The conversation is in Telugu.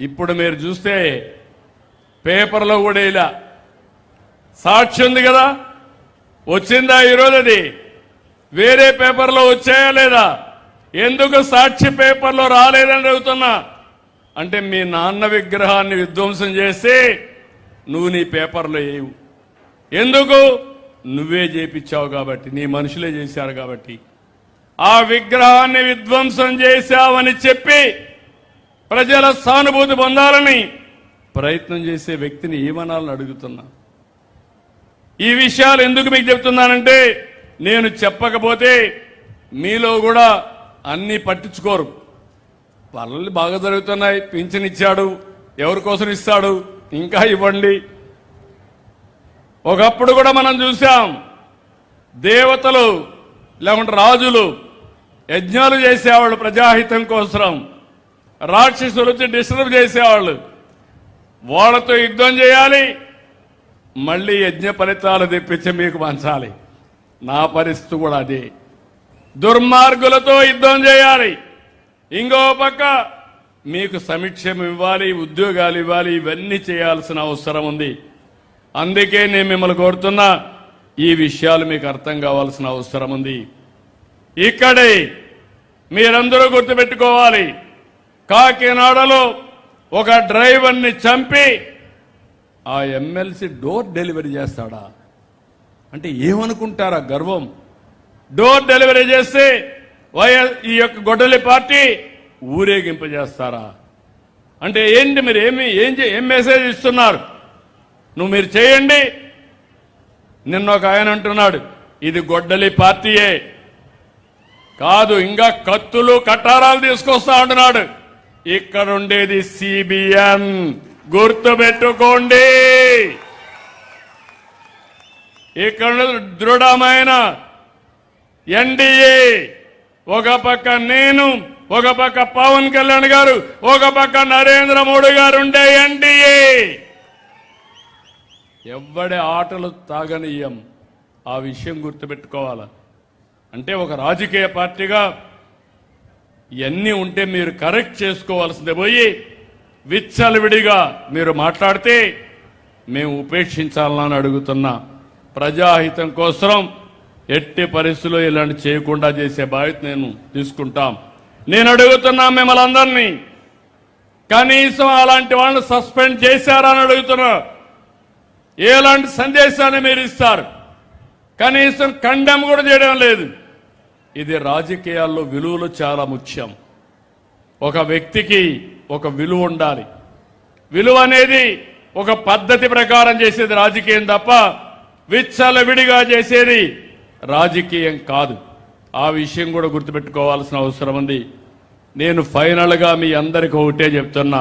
ఇప్పుడు మీరు చూస్తే పేపర్లో కూడా ఇలా సాక్షి ఉంది కదా, వచ్చిందా ఈరోజు? అది వేరే పేపర్లో వచ్చాయా లేదా? ఎందుకు సాక్షి పేపర్లో రాలేదని అడుగుతున్నా. అంటే మీ నాన్న విగ్రహాన్ని విధ్వంసం చేసి నువ్వు నీ పేపర్లో వేయవు. ఎందుకు? నువ్వే చేపించావు కాబట్టి, నీ మనుషులే చేశారు కాబట్టి. ఆ విగ్రహాన్ని విధ్వంసం చేశావని చెప్పి ప్రజల సానుభూతి పొందాలని ప్రయత్నం చేసే వ్యక్తిని ఏమనాలని అడుగుతున్నా. ఈ విషయాలు ఎందుకు మీకు చెప్తున్నానంటే, నేను చెప్పకపోతే మీలో కూడా అన్నీ పట్టించుకోరు. వాళ్ళు బాగా జరుగుతున్నాయి, పింఛన్ ఇచ్చాడు, ఎవరి కోసం ఇస్తాడు, ఇంకా ఇవ్వండి. ఒకప్పుడు కూడా మనం చూసాం, దేవతలు లేకుంటే రాజులు యజ్ఞాలు చేసేవాళ్ళు ప్రజాహితం కోసం, రాక్షసులు వచ్చి డిస్టర్బ్ చేసేవాళ్ళు. వాళ్ళతో యుద్ధం చేయాలి, మళ్ళీ యజ్ఞ ఫలితాలు తెప్పించి మీకు పంచాలి. నా పరిస్థితి కూడా అదే. దుర్మార్గులతో యుద్ధం చేయాలి, ఇంకో పక్క మీకు సమీక్షం ఇవ్వాలి, ఉద్యోగాలు ఇవ్వాలి, ఇవన్నీ చేయాల్సిన అవసరం ఉంది. అందుకే నేను మిమ్మల్ని కోరుతున్నా, ఈ విషయాలు మీకు అర్థం కావాల్సిన అవసరం ఉంది. ఇక్కడే మీరందరూ గుర్తుపెట్టుకోవాలి, కాకినాడలో ఒక డ్రైవర్ని చంపి ఆ ఎమ్మెల్సీ డోర్ డెలివరీ చేస్తాడా అంటే ఏమనుకుంటారా? గర్వం. డోర్ డెలివరీ చేస్తే ఈ యొక్క గొడ్డలి పార్టీ ఊరేగింపజేస్తారా? అంటే ఏంటి? మీరు ఏం మెసేజ్ ఇస్తున్నారు? మీరు చేయండి. నిన్న ఒక ఆయన అంటున్నాడు, ఇది గొడ్డలి పార్టీయే కాదు, ఇంకా కత్తులు కటారాలు తీసుకొస్తా అంటున్నాడు. ఇక్కడ ఉండేది సిబిఎన్, గుర్తుపెట్టుకోండి. ఇక్కడ దృఢమైన ఎన్డీఏ, ఒక పక్క నేను, ఒక పక్క పవన్ కళ్యాణ్ గారు, ఒక పక్క నరేంద్ర మోడీ గారు ఉండే ఎన్డీఏ. ఎవ్వడి ఆటలు తాగనీయం, ఆ విషయం గుర్తుపెట్టుకోవాలి. అంటే ఒక రాజకీయ పార్టీగా ఇవన్నీ ఉంటే మీరు కరెక్ట్ చేసుకోవాల్సిందే పోయి విచ్చలవిడిగా మీరు మాట్లాడితే మేము ఉపేక్షించాలని అడుగుతున్నా. ప్రజాహితం కోసం ఎట్టి పరిస్థితుల్లో ఇలాంటి చేయకుండా చేసే బాధ్యత నేను తీసుకుంటాం. నేను అడుగుతున్నా మిమ్మల్ని అందరినీ, కనీసం అలాంటి వాళ్ళని సస్పెండ్ చేశారని అడుగుతున్నా. ఎలాంటి సందేశాన్ని మీరు ఇస్తారు? కనీసం కండెమ్ కూడా చేయడం లేదు. ఇది రాజకీయాల్లో విలువలు చాలా ముఖ్యం. ఒక వ్యక్తికి ఒక విలువ ఉండాలి. విలువ అనేది ఒక పద్ధతి ప్రకారం చేసేది రాజకీయం తప్ప విచ్చలవిడిగా చేసేది రాజకీయం కాదు. ఆ విషయం కూడా గుర్తుపెట్టుకోవాల్సిన అవసరం ఉంది. నేను ఫైనల్గా మీ అందరికీ ఒకటే చెప్తున్నా,